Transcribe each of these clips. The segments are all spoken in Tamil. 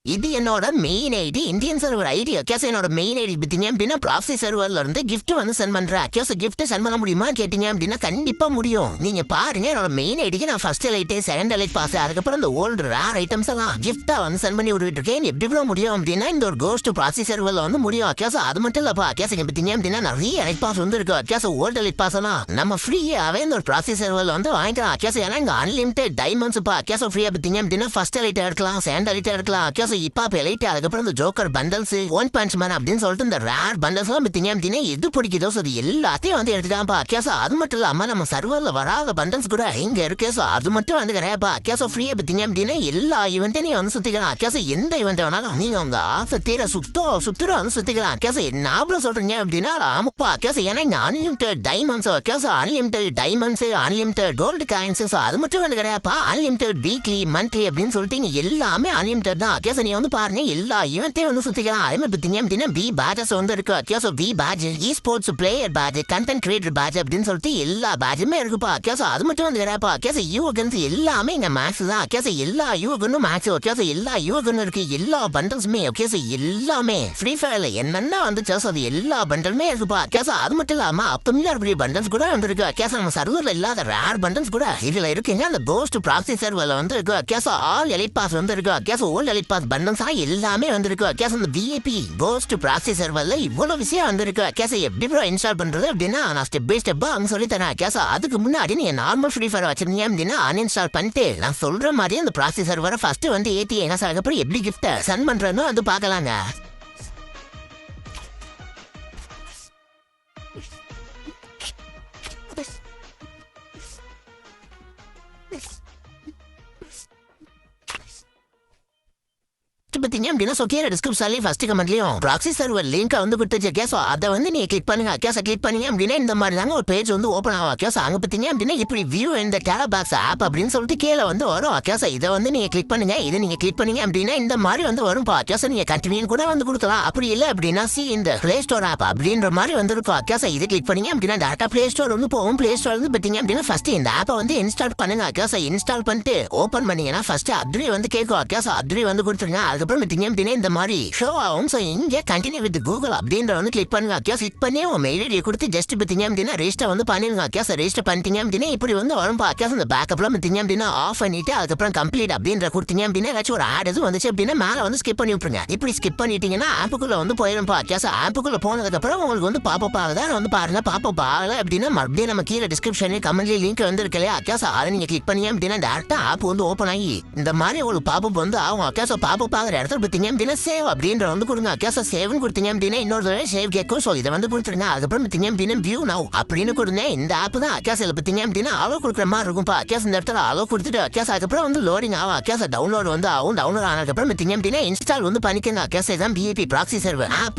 இது என்னோட main ID Indian server ID. அக்கேஸ் என்னோட மெயின் ஐடி பார்த்தீங்க அப்படின்னா ப்ராக்ஸி சர்வர்ல இருந்து கிஃப்ட் வந்து சென்ட் பண்றேன். அக்கேஸ் கிஃப்ட் சென்ட் பண்ண முடியுமா கேட்டீங்க அப்படின்னா கண்டிப்பா முடியும். நீங்க பாருங்க என்னோட மெயின் ஐடிக்கு நான் first light second light pass அதுக்கப்புறம் இந்த ஓல்டு ரேர் ஐட்டம்ஸ் எல்லாம் கிஃப்டா வந்து சென்ட் பண்ணி விட்டுட்டு இருக்கேன். எப்படி முடியும் அப்படின்னா இந்த ஒரு கோஸ்ட் ப்ராக்ஸி சர்வர்ல வந்து முடியும். அக்கேஸ் அது மட்டும் இல்லப்பா, அக்கேஸ் பார்த்தீங்க அப்படின்னா நிறைய லைட் பாஸ் வந்து இருக்கு. அக்கேஸ் ஓல்டு லைட் பாஸ் எல்லாம் நம்ம ஃப்ரீயாவே இந்த ஒரு ப்ராக்ஸி சர்வர்ல வந்து வாங்கிக்கலாம். அக்கேஸ் ஏன்னா இங்க அன்லிமிட்டட் டைமண்ட்ஸ் பா. அக்கேஸ் ஃப்ரீயா பார்த்தீங்க அப்படின்னா ஃபர்ஸ்ட் லைட் எடுக்கலாம், செகண்ட் லைட் எடுக்கலாம். அக்கேஸ் இப்ப லைட் அதுக்கப்புறம் இந்த joker bundles one punch man அப்படின்னு சொல்லிட்டு இந்த ரேர் பண்டல்ஸ் எல்லாம் பார்த்தீங்க அப்படின்னா எது பிடிக்குதோ சரி எல்லாத்தையும் வந்து எடுத்துட்டான்ப்பா. கேஸ் அது மட்டும் இல்லாம நம்ம சர்வர்ல வராத பண்டல்ஸ் கூட இங்க இருக்கு. அது மட்டும் வந்து கிடையாதுப்பா. கேஸ் ஃப்ரீயா பார்த்தீங்க அப்படின்னா எல்லா ஈவெண்ட்டையும் நீங்க வந்து சுத்திக்கலாம். கேஸ் எந்த ஈவெண்ட் வேணாலும் நீங்க உங்க ஆசை தீர சுத்துற வந்து சுத்திக்கலாம். கேஸ் என்ன சொல்றீங்க அப்படின்னா ஆமாப்பா. கேஸ் ஏன்னா இங்க unlimited diamonds, guys unlimited diamonds, unlimited gold coins, அது மட்டும் வந்து கிடையாதுப்பா. அன்லிமிட்டட் வீக்லி மந்த்லி அப்படின்னு சொல்லிட்டு இங்க எல்லாமே அன்லிமிட்டட் தான். கேஸ் நீ வந்து பாருங்க எல்லா ஈவெண்ட்டையும் வந்து சுத்திக்கலாம். அதே மாதிரி பார்த்தீங்க அப்படின்னா பி பேட்ஜஸ் வந்து இருக்கு. கேஸ் B badge, esports player badge, content creator badge அப்படின்னு சொல்லிட்டு எல்லா பேட்ஜுமே இருக்குப்பா. கேஸ் அது மட்டும் வந்து கிடையாதுப்பா. கேஸ் யூகன்ஸ் எல்லாமே இங்க மேக்ஸ் தான். கேஸ் எல்லா யூகனும் மேக்ஸ். கேஸ் எல்லா யூகனும் இருக்கு. எல்லா பண்டல்ஸுமே கேஸ் எல்லாமே ஃப்ரீ ஃபயர்ல என்னென்ன வந்து கேஸ் அது எல்லா பண்டலுமே இருக்குப்பா. கேஸ் அது மட்டும் இல்லாம அப்பமில்லாத பண்டல்ஸ் கூட வந்து இருக்கு. கேஸ் நம்ம சர்வர்ல இல்லாத ரேர் பண்டல்ஸ் கூட இதுல இருக்குங்க. அந்த கோஸ்ட் ப்ராக்ஸி சர்வர்ல வந்து இருக்கு. கேஸ் ஆல் எலிட் பாஸ் வந்து இருக்கு. Guys old elite pass bundles எல்லாமே வந்திருக்கு. கேஸ் அந்த விஐபி கோஸ்ட் ப்ராக்ஸி சர்வர்ல இவ்வளவு விஷயம் வந்திருக்கு. கேஸ் எப்படி ப்ரோ இன்ஸ்டால் பண்றது அப்படின்னா நான் ஸ்டெப் பை ஸ்டெப்பா அங்க சொல்லி தரேன். கேஸ் அதுக்கு முன்னாடி நீங்க நார்மல் ஃப்ரீ ஃபயர் வச்சிருந்தீங்க அப்படின்னா அன்இன்ஸ்டால் பண்ணிட்டு நான் சொல்ற மாதிரி அந்த ப்ராக்ஸி சர்வரை ஃபர்ஸ்ட் வந்து ஏத்தி அதுக்கப்புறம் எப்படி கிஃப்ட் சென்ட் பண்றேன்னு அது பார்க்கலாங்க. பார்த்தீங்க அப்படின்னா கீழே டிஸ்கிரிப்ஷன்லயும் ஃபர்ஸ்ட் கமெண்ட்லயும் ப்ராக்ஸி சர்வர் லிங்க் வந்து கொடுத்துச்சு. கேஸ் அதை வந்து நீங்க கிளிக் பண்ணுங்க. கேஸ் கிளிக் பண்ணீங்க அப்படின்னா இந்த மாதிரி தாங்க ஒரு பேஜ் வந்து ஓப்பன் ஆகும். கேஸ் அங்க பார்த்தீங்க அப்படின்னா இப்படி வியூ இந்த டேலபாக்ஸ் ஆப் அப்படின்னு சொல்லிட்டு கீழே வந்து வரும். கேஸ் இதை வந்து நீங்க கிளிக் பண்ணுங்க. இதை நீங்க கிளிக் பண்ணீங்க அப்படின்னா இந்த மாதிரி வந்து வரும். கேஸ் நீங்க கண்டினியூ கூட வந்து கொடுக்கலாம். அப்படி இல்லை அப்படின்னா சி இந்த பிளே ஸ்டோர் ஆப் அப்படின்ற மாதிரி வந்துருக்கும். கேஸ் இதை கிளிக் பண்ணீங்க அப்படின்னா டேரக்டா பிளே ஸ்டோர் வந்து போகும். பிளே ஸ்டோர் வந்து பார்த்தீங்க அப்படின்னா ஃபர்ஸ்ட் இந்த ஆப்பை வந்து இன்ஸ்டால் பண்ணுங்க. கேஸ் இன்ஸ்டால் பண்ணிட்டு ஓப்பன் பண்ணீங்கன்னா ஃபர்ஸ்ட் அட்ரி வந்து கேட்கும். கேஸ் அட்ரி வந்து கொடுத்துருங்க. அதுக்கப்புறம் பார்த்தீங்க அப்படின்னா இந்த மாதிரி ஷோ ஆகும். ஸோ இங்கே கண்டினியூ வித் கூகுள் அப்படின்ற வந்து கிளிக் பண்ணுங்க. கேஸ் கிளிக் பண்ணி உங்க மெயில் ஐடியை கொடுத்து ஜஸ்ட் பார்த்தீங்க அப்படின்னா ரெஜிஸ்டர் வந்து பண்ணிருங்க. கேஸ் ரெஜிஸ்டர் பண்ணிட்டீங்க அப்படின்னா இப்படி வந்து வரும். கேஸ் அந்த பேக்கப்லாம் பார்த்தீங்க அப்படின்னா ஆஃப் பண்ணிட்டு அதுக்கப்புறம் கம்ப்ளீட் அப்படின்ற கொடுத்தீங்க அப்படின்னா ஏதாச்சும் ஒரு ஆட் எதுவும் வந்துச்சு அப்படின்னா மேலே வந்து ஸ்கிப் பண்ணி விட்டுருங்க. இப்படி ஸ்கிப் பண்ணிட்டீங்கன்னா ஆப்புக்குள்ள வந்து போயிடும்பா. கேஸ் ஆப்புக்குள்ள போனதுக்கப்புறம் உங்களுக்கு வந்து பாப்பப் ஆகுதா வந்து பாருங்க. பாப்பப் ஆகலை அப்படின்னா மறுபடியும் நம்ம கீழே டிஸ்கிரிப்ஷன்லேயே கமெண்ட்லேயே லிங்க் வந்து இருக்கு இல்லையா. கேஸ் அதை நீங்க கிளிக் பண்ணீங்க அப்படின்னா டேரக்டா ஆப் வந்து ஓப்பன் ஆகி இந்த மாதிரி உங்களுக்கு பாப்பப் வந்து ஆகும். கேஸ் பாப்பப் ஆகிற இடத்துல பார்த்தீங்க அப்படின்னா சேவ் அப்படின்ற வந்து கொடுங்க. கேஸ் சேவ்னு கொடுத்தீங்க அப்படின்னா இன்னொரு சேவ் கேட்கும். ஸோ இதை வந்து கொடுத்துருங்க. அதுக்கப்புறம் பார்த்தீங்க அப்படின்னா வியூ நவ் அப்படின்னு கொடுங்க. இந்த ஆப் தான் கேஸ் இதில் பார்த்தீங்க அப்படின்னா அளவு கொடுக்குற மாதிரி இருக்கும்ப்பா. கேஸ் இந்த இடத்துல அளவு கொடுத்துட்டு கேஸ் அதுக்கப்புறம் வந்து லோடிங் ஆகும். கேஸ் டவுன்லோட் வந்து ஆகும். டவுன்லோட் ஆனதுக்கப்புறம் பார்த்தீங்க அப்படின்னா இன்ஸ்டால் வந்து பண்ணிக்கங்க. கேஸ் இதான் பிஏபி ப்ராக்ஸி சர்வர்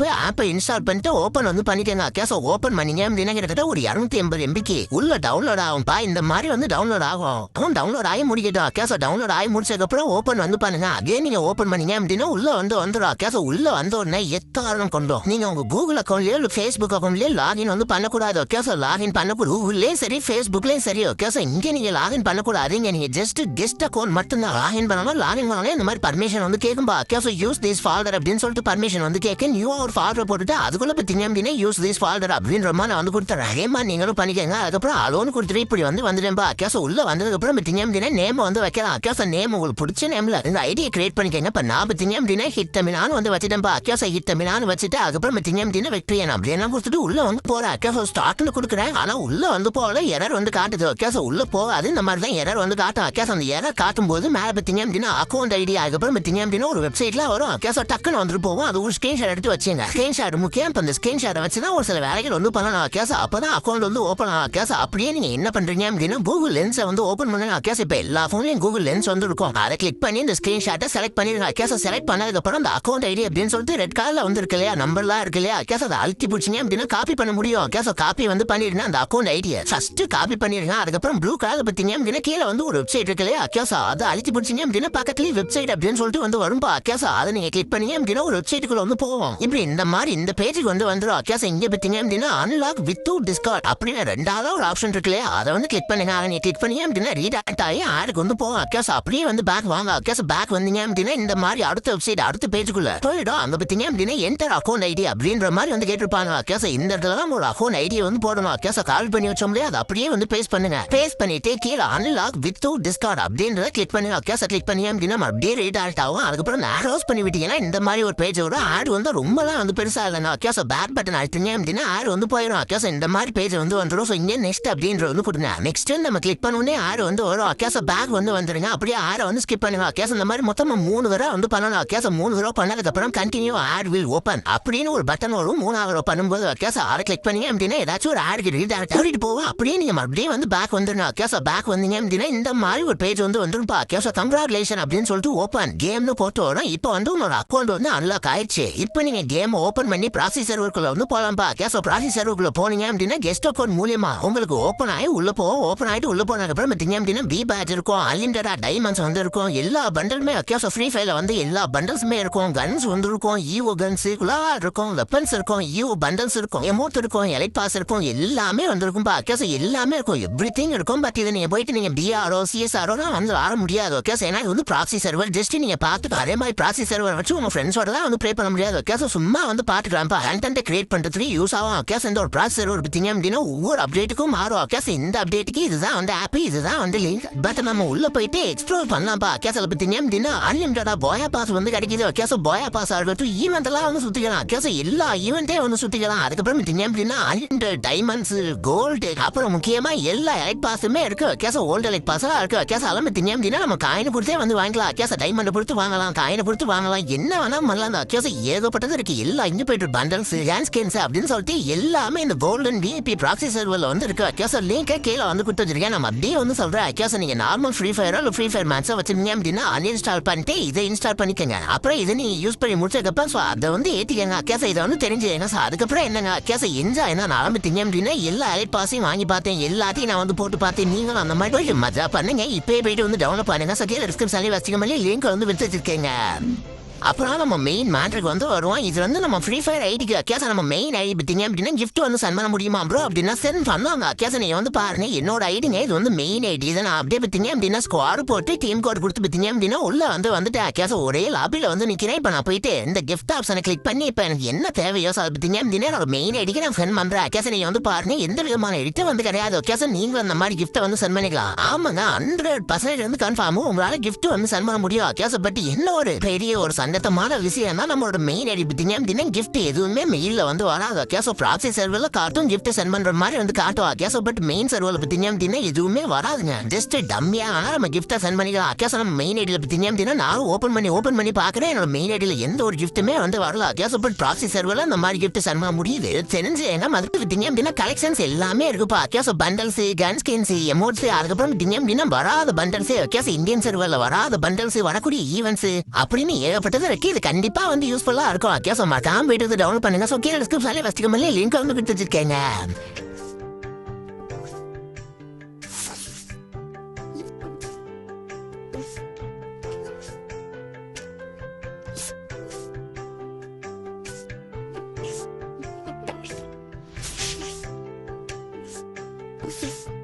ஆப்பை இன்ஸ்டால் பண்ணிட்டு ஓப்பன் வந்து பண்ணிக்கங்க. கேஸ் ஓப்பன் பண்ணீங்க அப்படின்னா கிட்டத்தட்ட ஒரு 280 MB உள்ள டவுன்லோட் ஆகும்பா. இந்த மாதிரி வந்து டவுன்லோட் ஆகும். டவுன்லோட் ஆகி முடிக்கட்டும். கேஸ் டவுன்லோட் ஆகி முடிச்சதுக்கப்புறம் ஓப்பன் வந்து பண்ணுங்க. அதே நீங்க ஓப்பன் பண்ணீங்க அப்படின்னா உள்ள வந்து வந்துடும். கேஸ் உள்ள வந்த உடனே எக்காரணம் கொண்டோம் நீங்க உங்க கூகுள் அக்கௌண்ட்லயோ இல்லை ஃபேஸ்புக் அக்கௌண்ட்லயோ லாகின் வந்து பண்ணக்கூடாது. கேஸ் லாகின் பண்ணக்கூடாது. கூகுள்லேயும் சரி ஃபேஸ்புக்லேயும் சரி. கேஸ் இங்கே நீங்க லாகின் பண்ணக்கூடாது. நீங்க ஜஸ்ட் கெஸ்ட் அக்கௌண்ட் மட்டும் தான் லாகின் பண்ணணும். லாகின் பண்ணாலும் இந்த மாதிரி பர்மிஷன் வந்து கேட்கும்பா. கேஸ் யூஸ் திஸ் ஃபால்டர் அப்படின்னு சொல்லிட்டு பர்மிஷன் வந்து கேட்க நியூ ஒரு ஃபால்டர் போட்டுட்டு அதுக்குள்ள பார்த்தீங்க அப்படின்னா யூஸ் திஸ் ஃபால்டர் அப்படின்ற மாதிரி நான் வந்து கொடுத்துறேன். அதே மாதிரி நீங்களும் பண்ணிக்கங்க. அதுக்கப்புறம் அலோன்னு கொடுத்துட்டு இப்படி வந்து வந்துடும்பா. கேஸ் உள்ள வந்ததுக்கப்புறம் பார்த்தீங்க அப்படின்னா நேம் வந்து வைக்கலாம். கேஸ் நேம் உங்களுக்கு பிடிச்ச நேம்ல இந்த ஐடியை கிரியேட் பண்ணிக்கங்க. இப்போ நான் பார்த்தீங்க அப்படின்னா ஹிட்டமினான்னு வந்து வச்சுட்டேன்ப்பா. கேஸ் ஹிட்டமினான்னு வச்சுட்டு அதுக்கப்புறம் பார்த்தீங்க அப்படின்னா வெற்றியன் அப்படின்னா கொடுத்துட்டு உள்ள வந்து போறேன். கேஸ் ஸ்டார்ட்னு கொடுக்குறேன். ஆனா உள்ள வந்து போகல. எரர் வந்து காட்டுது. கேஸ் உள்ள போகாது. இந்த மாதிரி தான் எரர் வந்து காட்டும். கேஸ் அந்த எரர் காட்டும் போது மேலே பார்த்தீங்க அப்படின்னா அக்கௌண்ட் ஐடி அதுக்கப்புறம் பார்த்தீங்க அப்படின்னா ஒரு வெப்சைட்ல வரும். கேஸ் டக்குன்னு வந்துட்டு போவோம். அது ஒரு ஸ்கிரீன்ஷாட் எடுத்து வச்சுங்க. ஸ்கிரீன்ஷாட் முக்கியம். இப்போ அந்த ஸ்கிரீன்ஷாட்டை வச்சு தான் ஒரு சில வேலைகள் வந்து பண்ணலாம். கேஸ் அப்பதான் அக்கௌண்ட் வந்து ஓப்பன் ஆகும். கேஸ் அப்படியே நீங்க என்ன பண்றீங்க அப்படின்னா கூகுள் லென்ஸை வந்து ஓப்பன் பண்ணுங்க. கேஸ் இப்போ எல்லா ஃபோன்லையும் கூகுள் லென்ஸ் வந்து இருக்கும். அதை கிளிக் பண்ணி இந்த ஸ்கிரீன்ஷாட்டை செலக்ட் பண்ணிருங்க. கேஸ் செலக்ட் பண்ணதுக்கப்புறம் அந்த அக்கௌண்ட் ஐடி அப்படின்னு சொல்லிட்டு ரெட் கலர்ல வந்து இருக்கு இல்லையா, நம்பர்லாம் இருக்கு இல்லையா. கேஸ் அதை அழுத்தி பிடிச்சிங்க அப்படின்னா காப்பி பண்ண முடியும். கேஸ் காப்பி வந்து பண்ணிருங்க. அந்த அக்கௌண்ட் ஐடியை ஃபர்ஸ்ட் காப்பி பண்ணிருங்க. அதுக்கப்புறம் ப்ளூ கலர் பார்த்தீங்க அப்படின்னா கீழே வந்து ஒரு வெப்சைட் இருக்கு இல்லையா. கேஸ் அதை அழுத்தி பிடிச்சிங்க அப்படின்னா பக்கத்துலேயே வெப்சைட் அப்படின்னு சொல்லிட்டு வந்து வரும்பா. கேஸ் அதை நீங்க கிளிக் பண்ணீங்க அப்படின்னா ஒரு வெப்சைட்டுக்குள்ள வந்து போவோம். இப்படி இந்த மாதிரி இந்த பேஜுக்கு வந்து வந்துடும். கேஸ் இங்கே பார்த்தீங்க அப்படின்னா அன்லாக் வித்தவுட் டிஸ்கார்ட் அப்படின்னு ரெண்டாவது ஒரு ஆப்ஷன் இருக்கு இல்லையா. அதை வந்து கிளிக் பண்ணுங்க. அதை நீங்க கிளிக் பண்ணீங்க அப்படின்னா ரீடாக்ட் ஆகி ஆடுக்கு வந்து போவோம். கேஸ் அப்படியே வந்து பேக் வாங்க. கேஸ் பேக் வந்தீங்க அப்படின்னா இந்த மாதிரி மறுபடியும் அடுத்த வெப்சைட் அடுத்த பேஜுக்குள்ள போயிடும். அங்க பாத்தீங்க அப்படின்னா என்டர் அக்கௌண்ட் ஐடி அப்படின்ற மாதிரி வந்து கேட்டிருப்பாங்க. கேச இந்த இடத்துல ஒரு அக்கௌண்ட் ஐடியை வந்து போடணும். கேச கால் பண்ணி வச்சோம்லையே அதை அப்படியே வந்து பேஸ்ட் பண்ணுங்க. பேஸ்ட் பண்ணிட்டு கீழே அன்லாக் வித் டிஸ்கார்ட் அப்படின்றத கிளிக் பண்ணுங்க. கேச கிளிக் பண்ணி அப்படின்னா அப்படியே ரீடாக்ட் ஆகும். அதுக்கப்புறம் நேரோஸ் பண்ணி விட்டீங்கன்னா இந்த மாதிரி ஒரு பேஜோட ஆட் வந்து ரொம்பலாம் வந்து பெருசா இல்லைன்னா கேச பேக் பட்டன் அழுத்திங்க அப்படின்னா ஆட் வந்து போயிடும். கேச இந்த மாதிரி பேஜ் வந்து வந்துடும். ஸோ இங்கே நெக்ஸ்ட் அப்படின்ற வந்து கொடுங்க. நெக்ஸ்ட் நம்ம கிளிக் பண்ணோடனே ஆட் வந்து வரும். கேச பேக் வந்து வந்துருங்க. அப்படியே ஆட் வந்து ஸ்கிப் பண்ணுங்க. கேச இந்த மாதிரி மொத்தமா 3 தடவை வந்து பண்ணலாம். கேச 3 தடவை பண்ணதுக்கு அப்புறம் கண்டினியூ ஆட் வில் ஓப்பன் அப்படின்னு ஒரு பட்டன் வரும். 3வது பண்ணும்போது கேச ஆட் கிளிக் பண்ணீங்க அப்படின்னா ஏதாச்சும் ஒரு ஆட் ரீடாக்ட் ஆகிட்டு போகும். அப்படியே நீங்க மறுபடியும் வந்து பேக் வந்துருங்க. கேச பேக் வந்தீங்க அப்படின்னா இந்த மாதிரி ஒரு பேஜ் வந்து வந்துருப்பா. கேச கங்க்ராச்சுலேஷன் அப்படின்னு சொல்லிட்டு ஓப்பன் கேம்னு போட்டு வரும். இப்போ வந்து உங்களோட அக்கௌண்ட் வந்து அன்லாக் ஆயிடுச்சு. இப்போ நீங்க கேம் ஓப்பன் பண்ணி ப்ராசஸ் சர்வருக்குள்ள வந்து போலாம்பா. கேச ப்ராசஸ் சர்வருக்குள்ள போனீங்க அப்படின்னா கெஸ்ட் அக்கௌண்ட் மூலியமா உங்களுக்கு ஓப்பன் ஆகி உள்ள போவோம். ஓப்பன் ஆகிட்டு உள்ள போனதுக்கு அப்புறம் பார்த்தீங்க அப்படின்னா பி பேட்ச் இருக்கும், அன்லிமிட்டடா டைமண்ட்ஸ் வந்து இருக்கும், எல்லா பண்டலுமே கேச ஃப்ரீ ஃபயர்ல வந்து எல்லா பண்டல்ஸுமே இருக்கும். கன்ஸ் வந்து இருக்கும், ஈவோ கன்ஸ் இருக்கும், வெப்பன்ஸ் இருக்கும், ஈவோ பண்டல்ஸ் இருக்கும், எமோட் இருக்கும், எலைட் பாஸ் இருக்கும், எல்லாமே வந்துருக்கும். கேச எல்லாமே இருக்கும், எவ்ரி திங் இருக்கும். பட் இதை நீங்க போயிட்டு நீங்க பிஆர்ஓ சிஎஸ்ஆரோ வந்து ஆட முடியாது. கேச ஏன்னா இது வந்து ப்ராக்சி சர்வர். ஜஸ்ட் நீங்க பார்த்துட்டு அதே மாதிரி ப்ராக்சி சர்வர் வச்சு உங்க ஃப்ரெண்ட்ஸோட தான் வந்து ப்ளே பண்ண முடியாது. கேச சும்மா வந்து பார்த்துக்கலாம்ப்பா. கண்டென்ட் கிரியேட் பண்றதுக்கு யூஸ் ஆகும். கேச இந்த ஒரு ப்ராக்சி சர்வர் பார்த்தீங்க அப்படின்னா ஒவ்வொரு அப்டேட்டுக்கும் மாறும். கேச இந்த அப்டேட்டுக்கு இதுதான் வந்து ஆப், இதுதான் வந்து லிங்க். பட் நம்ம உள்ள போயிட்டு எக்ஸ்ப்ளோர் பண்ணலாம்ப்பா. கேசல பார்த்தீங்க அப்படின்னா அன்லிமிட்டடா பாயா பாஸ் வந்து கிடைக்குது. கேச பாயா பாஸ் ஆகட்டும் ஈவெண்ட் எல்லாம் வந்து சுத்திக்கலாம். கேச எல்லா ஈவெண்ட்டே வந்து சுத்திக்கலாம். அதுக்கப்புறம் பார்த்தீங்க அப்படின்னா அன்லிமிட்டட் டைமண்ட்ஸ், கோல்டு, அப்புறம் முக்கியமா எல்லா எலைட் பாஸுமே இருக்கு. கேச ஓல்டு எலைட் பாஸ் இருக்கு. கேச எல்லாம் பார்த்தீங்க அப்படின்னா நம்ம காயினை பொறுத்தே வந்து வாங்கலாம். கேச டைமண்ட் பொறுத்து வாங்கலாம், காயினை பொறுத்து வாங்கலாம், என்ன வேணா பண்ணலாம். கேச ஏகப்பட்டது இருக்கு. எல்லா இண்டிபெண்டன்ட் பண்டல்ஸ், ஹேண்ட் ஸ்கின்ஸ் அப்படின்னு சொல்லிட்டு எல்லாமே இந்த கோல்டன் விஐபி ப்ராக்சி சர்வர்ல வந்து இருக்கு. கேச லிங்க் கீழே வந்து கொடுத்து வச்சிருக்கேன். நம்ம அப்படியே வந்து சொல்றேன். கேச நீங்க நார்மல் ஃப்ரீ ஃபயரோ இல்லை ஃப்ரீ ஃபயர் மேட்சோ வச்சிருந்தீங்க அப்படின்னா அன்இன்ஸ்டால் பண்ணிட்டு இதை இன்ஸ்டால் பண்ணிக்கங்க. அப்புறம் இதை நீங்க யூஸ் பண்ணி முடிச்சதுக்கப்புறம் ஸோ அதை வந்து ஏற்றிக்கங்க. கேச இதை வந்து தெரிஞ்சுங்க. ஸோ அதுக்கப்புறம் என்னங்க கேச என்ஜாய் என்ன ஆரம்பித்தீங்க அப்படின்னா எல்லா எலைட் பாஸையும் வாங்கி பார்த்தேன், எல்லாத்தையும் நான் வந்து போட்டு பார்த்தேன். நீங்களும் அந்த மாதிரி போய் மஜா பண்ணுங்க. இப்பயே போயிட்டு வந்து டவுன்லோட் பண்ணுங்க. ஸோ கீழே டிஸ்கிரிப்ஷன்லேயே வச்சுக்கோங்க, லிங்க் வந்து விட்டு வச்சிருக்கேங்க. அப்புறம் நம்ம மெயின் மேட்ருக்கு வந்து வருவோம். இது வந்து நம்ம ஃப்ரீ ஃபயர் ஐடிக்கு கேச நம்ம மெயின் ஐடி பார்த்தீங்க அப்படின்னா கிஃப்ட் வந்து சென்ட் பண்ண முடியுமா ப்ரோ அப்படின்னா சென்ட் பண்ணுவாங்க. கேச நீங்கள் வந்து பாருங்க என்னோட ஐடிங்க இது வந்து மெயின் ஐடி. இதை நான் அப்படியே பார்த்தீங்க அப்படின்னா ஸ்குவாட் போட்டு டீம் கோட் கொடுத்து பார்த்தீங்க அப்படின்னா உள்ள வந்துட்டு கேச ஒரே லாபியில் வந்து நிற்கிறேன். இப்போ நான் போயிட்டு இந்த கிஃப்ட் ஆப்ஷனை கிளிக் பண்ணி இப்போ எனக்கு என்ன தேவையோ அதை பார்த்தீங்க அப்படின்னா என்னோட மெயின் ஐடிக்கு நான் சென்ட் பண்ணுறேன். கேச நீங்கள் வந்து பாருங்க எந்த விதமான எடிட்டும் வந்து கிடையாது. கேச நீங்களும் அந்த மாதிரி கிஃப்ட்டை வந்து சென்ட் பண்ணிக்கலாம். ஆமாங்க 100% வந்து கன்ஃபார்மும் உங்களால் கிஃப்ட் வந்து சென்ட் பண்ண முடியும். கேச பட் என்ன ஒரு பெரிய ஒரு சந்தத்தமான விஷயம் நம்மளோட மெயின் ஐடி பார்த்தீங்க அப்படின்னா கிஃப்ட் எதுவுமே மெயில்ல வந்து வராது. கேசோ ப்ராக்சி சர்வர்ல காட்டும் கிஃப்ட் சென்ட் பண்ற மாதிரி வந்து காட்டுவா. கேசோ பட் மெயின் சர்வர்ல பார்த்தீங்க அப்படின்னா எதுவுமே வராதுங்க. ஜஸ்ட் டம்மியா நம்ம கிஃப்ட்டை சென்ட் பண்ணிக்கலாம். கேசோ நம்ம மெயின் ஐடியில் பார்த்தீங்க அப்படின்னா நான் ஓப்பன் பண்ணி பார்க்குறேன். என்னோட மெயின் ஐடியில் எந்த ஒரு கிஃப்ட்டுமே வந்து வரல. கேசோ பட் ப்ராக்சி சர்வர்ல இந்த மாதிரி கிஃப்ட் சென்ட் பண்ண முடியுது. தெரிஞ்சு என்ன மாதிரி பார்த்தீங்க அப்படின்னா கலெக்ஷன்ஸ் எல்லாமே இருக்குப்பா. கேசோ பண்டல்ஸ், கன் ஸ்கின்ஸ், எமோட்ஸ், அதுக்கப்புறம் பார்த்தீங்க அப்படின்னா வராத பண்டல்ஸ், கேசோ இந்தியன் சர்வர்ல வராத பண்டல்ஸ், வரக்கூடிய ஈவெண்ட்ஸ் அப்படின்னு ஏகப்பட்டது இருக்கு. இது கண்டிப்பா வந்து யூஸ்ஃபுல்லா இருக்கும். கேச மறக்காம போயிட்டு டவுன்லோட் பண்ணுங்க. ஸோ கீழே டிஸ்கிரிப்ஷன்ல வச்சுக்கோங்க, லிங்க் வந்து கொடுத்து வச்சிருக்கேங்க. Yes.